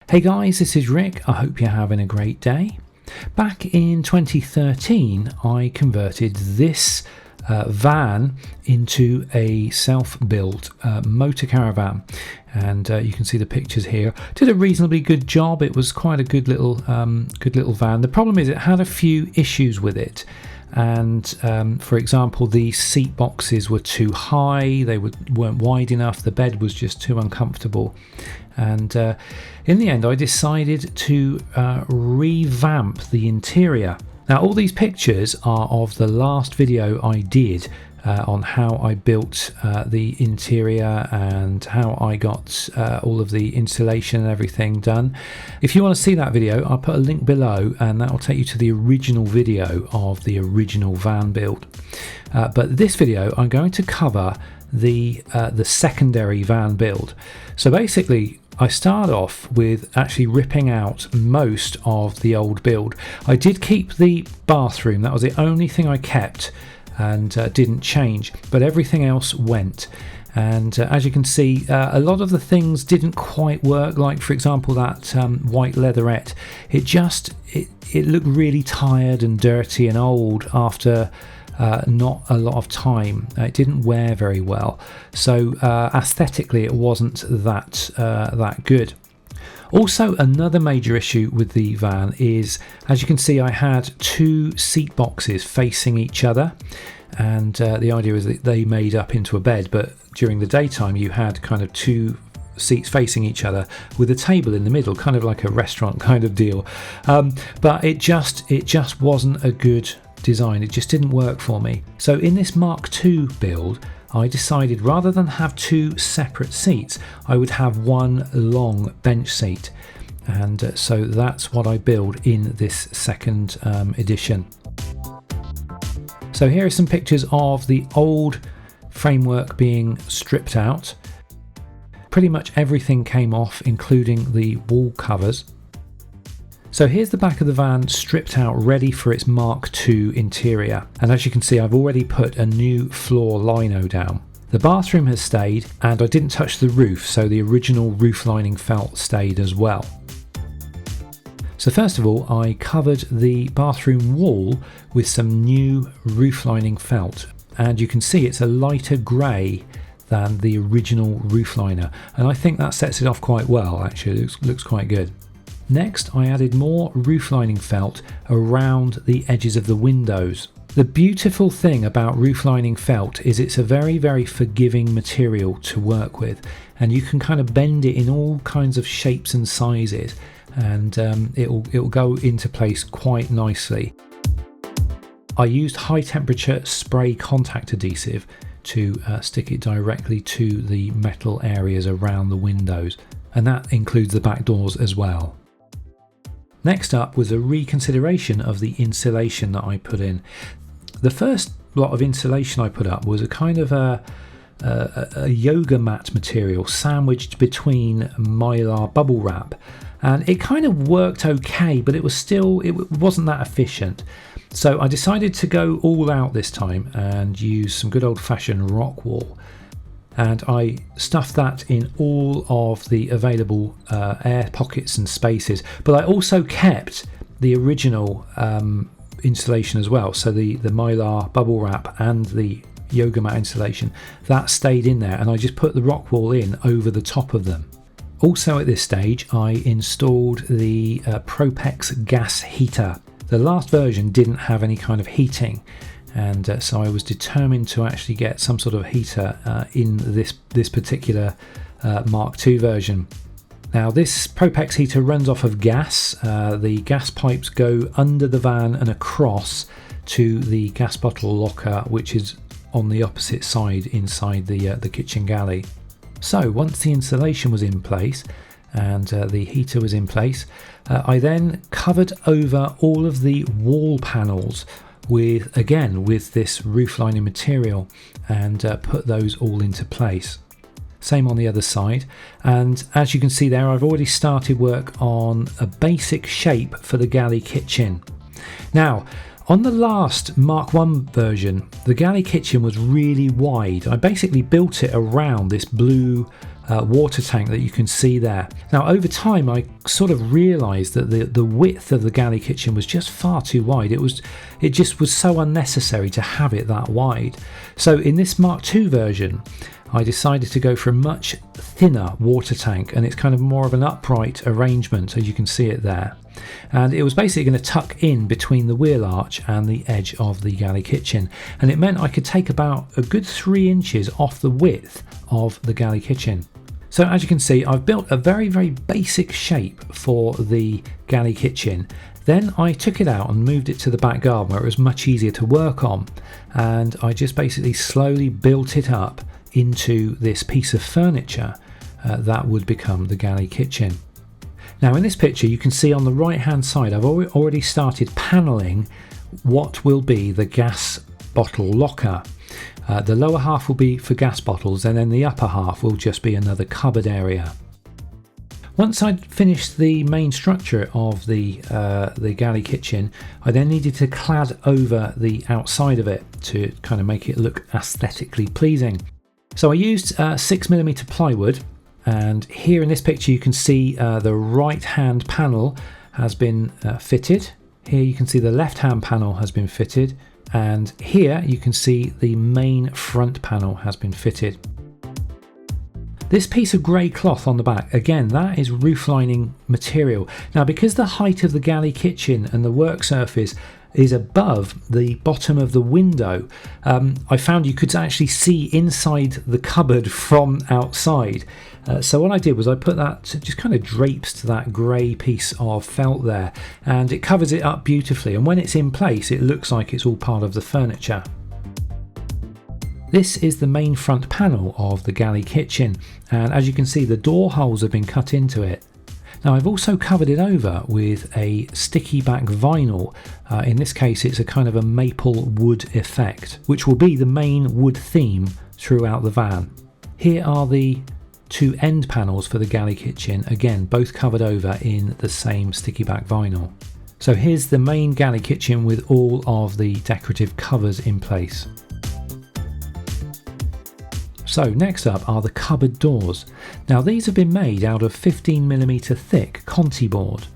Hey guys, this is Rick. I hope you're having a great day. Back in 2013, I converted this van into a self-built motor caravan, and you can see the pictures here. Did a reasonably good job. It was quite a good little van. The problem is it had a few issues with it, and for example, the seat boxes were too high, they weren't wide enough, the bed was just too uncomfortable, and in the end I decided to revamp the interior. Now all these pictures are of the last video I did on how I built the interior and how I got all of the installation and everything done. If you want to see that video, I'll put a link below and that will take you to the original video of the original van build. But this video I'm going to cover the secondary van build. So basically I start off with actually ripping out most of the old build. I did keep the bathroom, that was the only thing I kept and didn't change, but everything else went. And as you can see, a lot of the things didn't quite work, like for example that white leatherette. It looked really tired and dirty and old after not a lot of time. It didn't wear very well, so aesthetically it wasn't that good. Also, another major issue with the van is, as you can see, I had two seat boxes facing each other, and the idea is that they made up into a bed, but during the daytime you had kind of two seats facing each other with a table in the middle, kind of like a restaurant kind of deal. But it just wasn't a good design. It just didn't work for me. So in this Mark II build, I decided rather than have two separate seats, I would have one long bench seat, and so that's what I build in this second edition. So here are some pictures of the old framework being stripped out. Pretty much everything came off, including the wall covers. So here's the back of the van stripped out, ready for its Mark II interior, and as you can see I've already put a new floor lino down. The bathroom has stayed, and I didn't touch the roof, so the original roof lining felt stayed as well. So first of all, I covered the bathroom wall with some new roof lining felt, and you can see it's a lighter grey than the original roof liner, and I think that sets it off quite well. Actually, it looks quite good. Next, I added more roof lining felt around the edges of the windows. The beautiful thing about roof lining felt is it's a very, very forgiving material to work with, and you can kind of bend it in all kinds of shapes and sizes, and it'll go into place quite nicely. I used high temperature spray contact adhesive to stick it directly to the metal areas around the windows, and that includes the back doors as well. Next up was a reconsideration of the insulation that I put in. The first lot of insulation I put up was a kind of a yoga mat material sandwiched between mylar bubble wrap, and it kind of worked okay, but it wasn't that efficient. So I decided to go all out this time and use some good old-fashioned rock wool. And I stuffed that in all of the available air pockets and spaces, but I also kept the original insulation as well. So the mylar bubble wrap and the yoga mat insulation, that stayed in there, and I just put the rock wool in over the top of them. Also at this stage I installed the Propex gas heater. The last version didn't have any kind of heating, and so I was determined to actually get some sort of heater in this particular Mark II version. Now this Propex heater runs off of gas. The gas pipes go under the van and across to the gas bottle locker, which is on the opposite side inside the kitchen galley. So once the insulation was in place and the heater was in place, I then covered over all of the wall panels with this roof lining material, and put those all into place. Same on the other side, and as you can see there, I've already started work on a basic shape for the galley kitchen. Now on the last Mark I version, the galley kitchen was really wide. I basically built it around this blue water tank that you can see there. Now over time I sort of realised that the width of the galley kitchen was just far too wide. It just was so unnecessary to have it that wide. So in this Mark II version I decided to go for a much thinner water tank, and it's kind of more of an upright arrangement, as you can see it there. And it was basically going to tuck in between the wheel arch and the edge of the galley kitchen, and it meant I could take about a good 3 inches off the width of the galley kitchen. So as you can see, I've built a very basic shape for the galley kitchen. Then I took it out and moved it to the back garden where it was much easier to work on, and I just basically slowly built it up into this piece of furniture that would become the galley kitchen. Now in this picture you can see on the right hand side I've already started panelling what will be the gas bottle locker. The lower half will be for gas bottles, and then the upper half will just be another cupboard area. Once I'd finished the main structure of the galley kitchen, I then needed to clad over the outside of it to kind of make it look aesthetically pleasing. So I used 6mm plywood, and here in this picture you can see the right hand panel has been fitted. Here you can see the left hand panel has been fitted, and here you can see the main front panel has been fitted. This piece of grey cloth on the back, again, that is roof lining material. Now because the height of the galley kitchen and the work surface is above the bottom of the window, I found you could actually see inside the cupboard from outside. So what I did was I put that, just kind of drapes to that grey piece of felt there, and it covers it up beautifully, and when it's in place it looks like it's all part of the furniture. This is the main front panel of the galley kitchen, and as you can see the door holes have been cut into it. Now I've also covered it over with a sticky back vinyl. In this case it's a kind of a maple wood effect, which will be the main wood theme throughout the van. Here are the 2 end panels for the galley kitchen, again both covered over in the same sticky back vinyl. So here's the main galley kitchen with all of the decorative covers in place. So next up are the cupboard doors. Now these have been made out of 15mm thick Conti board.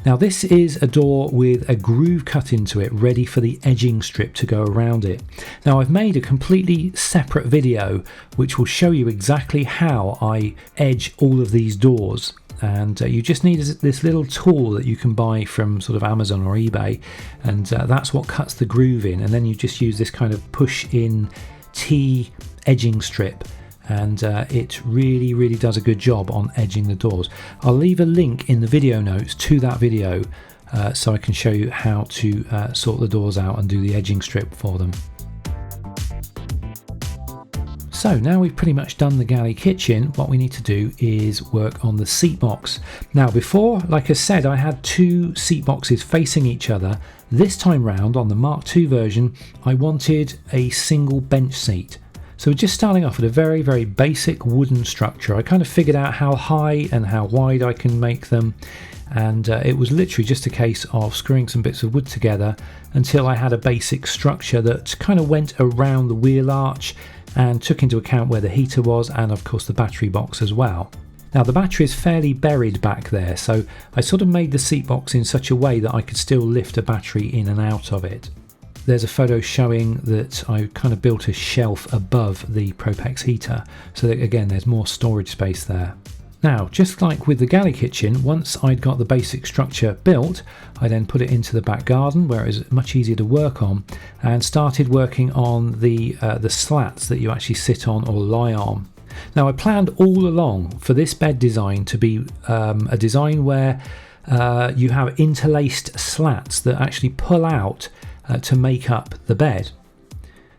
Now this is a door with a groove cut into it ready for the edging strip to go around it. Now I've made a completely separate video which will show you exactly how I edge all of these doors, and you just need this little tool that you can buy from sort of Amazon or eBay, and that's what cuts the groove in, and then you just use this kind of push in T edging strip, and it really does a good job on edging the doors. I'll leave a link in the video notes to that video so I can show you how to sort the doors out and do the edging strip for them. So now we've pretty much done the galley kitchen, what we need to do is work on the seat box. Now before, like I said, I had 2 seat boxes facing each other. This time round on the Mark II version I wanted a single bench seat. So we're just starting off with a very basic wooden structure. I kind of figured out how high and how wide I can make them, and it was literally just a case of screwing some bits of wood together until I had a basic structure that kind of went around the wheel arch and took into account where the heater was, and of course the battery box as well. Now the battery is fairly buried back there, so I sort of made the seat box in such a way that I could still lift a battery in and out of it. There's a photo showing that I kind of built a shelf above the Propex heater, so that again there's more storage space there. Now, just like with the galley kitchen, once I'd got the basic structure built, I then put it into the back garden where it was much easier to work on, and started working on the slats that you actually sit on or lie on. Now I planned all along for this bed design to be a design where you have interlaced slats that actually pull out to make up the bed.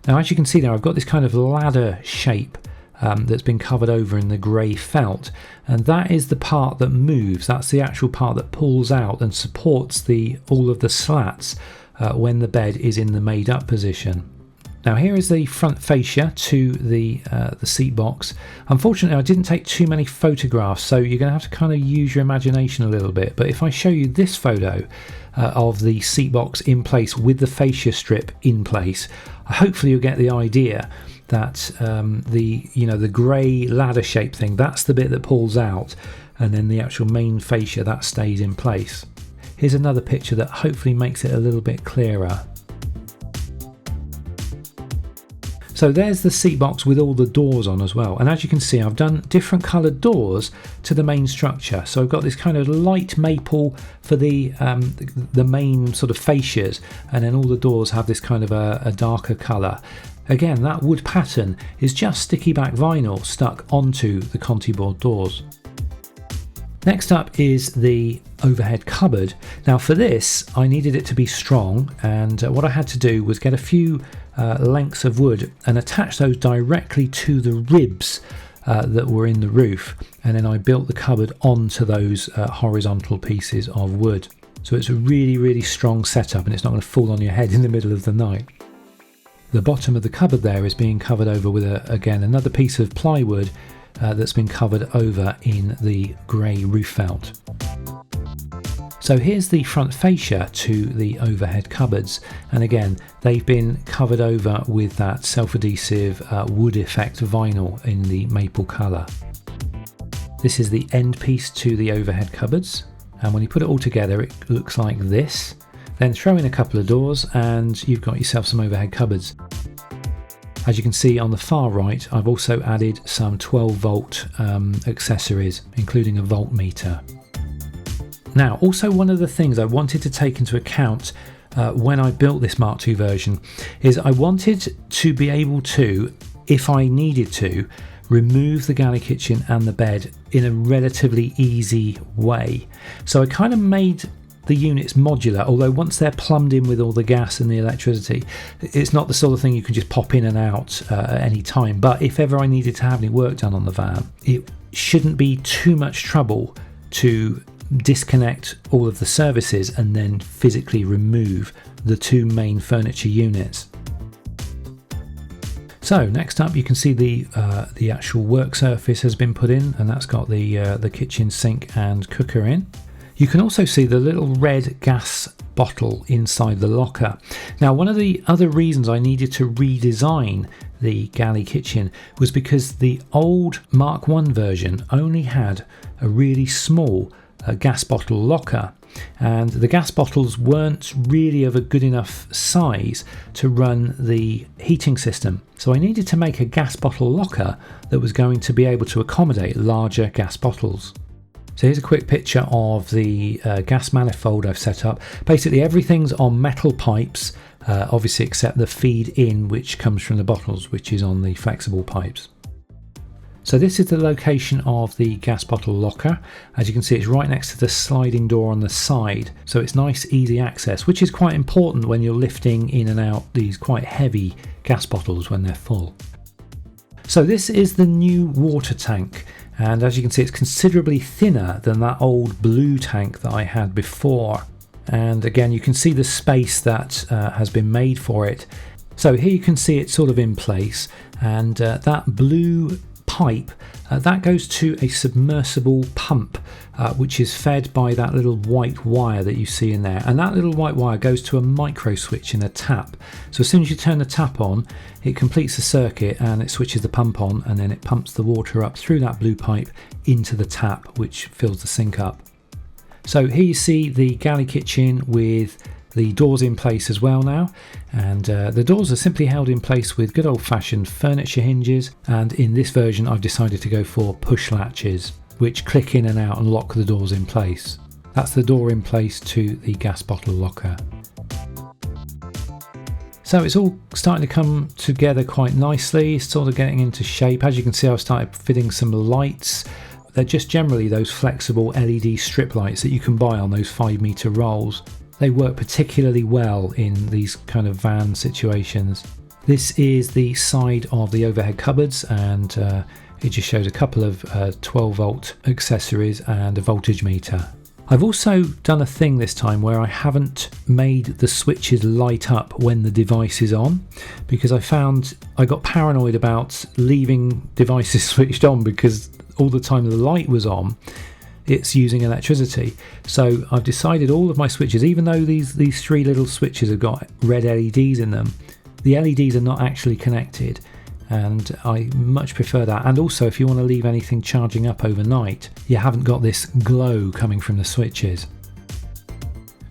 Now as you can see there, I've got this kind of ladder shape that's been covered over in the grey felt, and that is the part that moves. That's the actual part that pulls out and supports all of the slats when the bed is in the made up position. Now here is the front fascia to the seat box. Unfortunately I didn't take too many photographs, so you're going to have to kind of use your imagination a little bit, but if I show you this photo of the seat box in place with the fascia strip in place, hopefully you'll get the idea. that the grey ladder shaped thing, that's the bit that pulls out, and then the actual main fascia, that stays in place. Here's another picture that hopefully makes it a little bit clearer. So there's the seat box with all the doors on as well, and as you can see, I've done different coloured doors to the main structure. So I've got this kind of light maple for the main sort of fascias, and then all the doors have this kind of a darker colour. Again, that wood pattern is just sticky back vinyl stuck onto the Conti board doors. Next up is the overhead cupboard. Now for this, I needed it to be strong, and what I had to do was get a few lengths of wood and attach those directly to the ribs that were in the roof, and then I built the cupboard onto those horizontal pieces of wood. So it's a really strong setup, and it's not going to fall on your head in the middle of the night. The bottom of the cupboard there is being covered over with again another piece of plywood that's been covered over in the grey roof felt. So here's the front fascia to the overhead cupboards, and again they've been covered over with that self-adhesive wood effect vinyl in the maple colour. This is the end piece to the overhead cupboards, and when you put it all together it looks like this. Then throw in a couple of doors and you've got yourself some overhead cupboards. As you can see on the far right, I've also added some 12 volt accessories, including a voltmeter. Now, also one of the things I wanted to take into account when I built this Mark II version is I wanted to be able to, if I needed to, remove the galley kitchen and the bed in a relatively easy way. So I kind of made the units modular, although once they're plumbed in with all the gas and the electricity, it's not the sort of thing you can just pop in and out at any time. But if ever I needed to have any work done on the van, it shouldn't be too much trouble to disconnect all of the services and then physically remove the two main furniture units. So next up, you can see the actual work surface has been put in, and that's got the kitchen sink and cooker in. You can also see the little red gas bottle inside the locker. Now, one of the other reasons I needed to redesign the galley kitchen was because the old Mark I version only had a really small gas bottle locker, and the gas bottles weren't really of a good enough size to run the heating system. So I needed to make a gas bottle locker that was going to be able to accommodate larger gas bottles. So here's a quick picture of the gas manifold I've set up. Basically everything's on metal pipes, obviously except the feed in, which comes from the bottles, which is on the flexible pipes. So this is the location of the gas bottle locker. As you can see, it's right next to the sliding door on the side, so it's nice, easy access, which is quite important when you're lifting in and out these quite heavy gas bottles when they're full. So this is the new water tank, and as you can see, it's considerably thinner than that old blue tank that I had before. And again, you can see the space that has been made for it. So here you can see it sort of in place, and that blue pipe that goes to a submersible pump which is fed by that little white wire that you see in there, and that little white wire goes to a micro switch in a tap. So as soon as you turn the tap on, it completes the circuit and it switches the pump on, and then it pumps the water up through that blue pipe into the tap, which fills the sink up. So here you see the galley kitchen with the doors in place as well now, and the doors are simply held in place with good old-fashioned furniture hinges, and in this version I've decided to go for push latches which click in and out and lock the doors in place. That's the door in place to the gas bottle locker. So it's all starting to come together quite nicely, it's sort of getting into shape. As you can see, I've started fitting some lights. They're just generally those flexible LED strip lights that you can buy on those 5-meter rolls. They work particularly well in these kind of van situations. This is the side of the overhead cupboards, and it just shows a couple of 12 volt accessories and a voltage meter. I've also done a thing this time where I haven't made the switches light up when the device is on, because I found I got paranoid about leaving devices switched on, because all the time the light was on, it's using electricity. So I've decided all of my switches, even though these 3 little switches have got red LEDs in them, the LEDs are not actually connected, and I much prefer that. And also, if you want to leave anything charging up overnight, you haven't got this glow coming from the switches.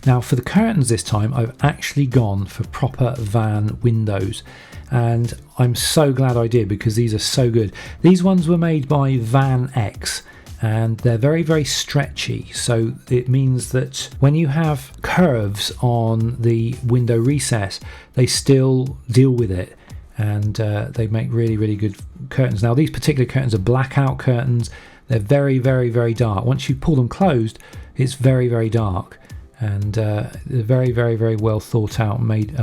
Now for the curtains this time, I've actually gone for proper van windows, and I'm so glad I did, because these are so good. These ones were made by Van X, and they're very, very stretchy, so it means that when you have curves on the window recess, they still deal with it, and they make really, really good curtains. Now these particular curtains are blackout curtains. They're very, very, very dark. Once you pull them closed, it's very, very dark, and they're very, very, very well thought out made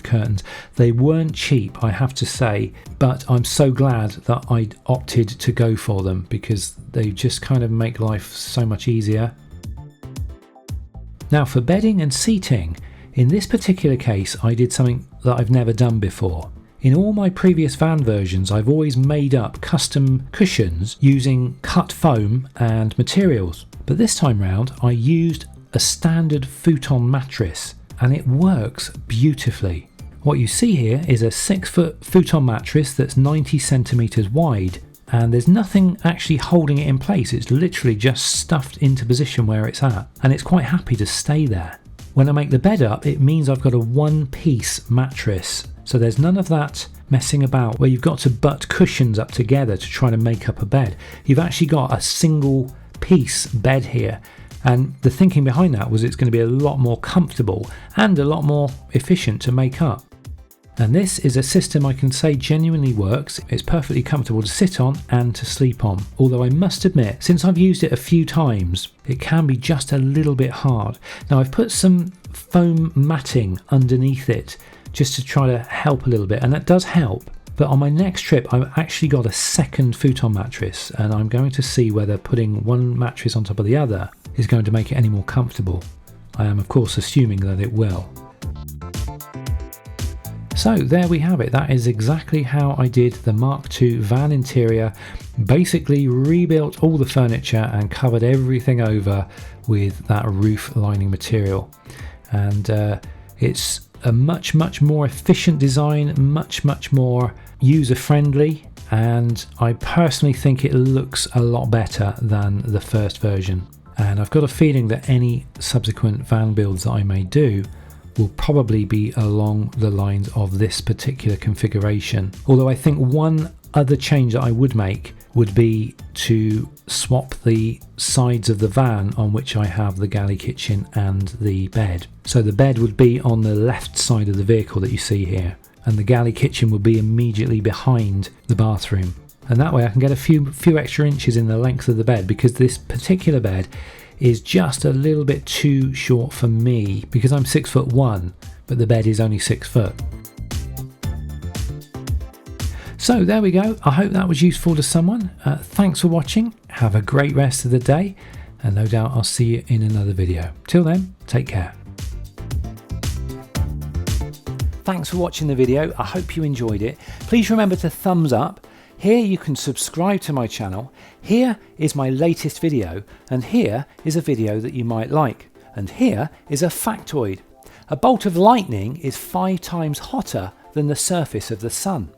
curtains. They weren't cheap, I have to say, but I'm so glad that I opted to go for them, because they just kind of make life so much easier. Now for bedding and seating, in this particular case I did something that I've never done before. In all my previous van versions, I've always made up custom cushions using cut foam and materials, but this time round I used a standard futon mattress, and it works beautifully. What you see here is a 6-foot futon mattress that's 90 centimeters wide, and there's nothing actually holding it in place. It's literally just stuffed into position where it's at, and it's quite happy to stay there. When I make the bed up, it means I've got a one-piece mattress, so there's none of that messing about where you've got to butt cushions up together to try to make up a bed. You've actually got a single piece bed here. And the thinking behind that was it's going to be a lot more comfortable and a lot more efficient to make up. And this is a system I can say genuinely works. It's perfectly comfortable to sit on and to sleep on. Although I must admit, since I've used it a few times, it can be just a little bit hard. Now I've put some foam matting underneath it just to try to help a little bit, and that does help. But on my next trip, I've actually got a second futon mattress, and I'm going to see whether putting one mattress on top of the other is going to make it any more comfortable. I am of course assuming that it will. So there we have it. That is exactly how I did the Mark II van interior. Basically rebuilt all the furniture and covered everything over with that roof lining material. And it's a much more efficient design, much more user friendly, and I personally think it looks a lot better than the first version. And I've got a feeling that any subsequent van builds that I may do will probably be along the lines of this particular configuration. Although I think one other change that I would make would be to swap the sides of the van on which I have the galley kitchen and the bed. So the bed would be on the left side of the vehicle that you see here, and the galley kitchen would be immediately behind the bathroom. And that way I can get a few extra inches in the length of the bed, because this particular bed is just a little bit too short for me, because I'm 6'1", but the bed is only 6 foot. So there we go. I hope that was useful to someone. Thanks for watching. Have a great rest of the day, and no doubt I'll see you in another video. Till then, take care. Thanks for watching the video. I hope you enjoyed it. Please remember to thumbs up. Here you can subscribe to my channel. Here is my latest video, and here is a video that you might like. And here is a factoid. A bolt of lightning is 5 times hotter than the surface of the sun.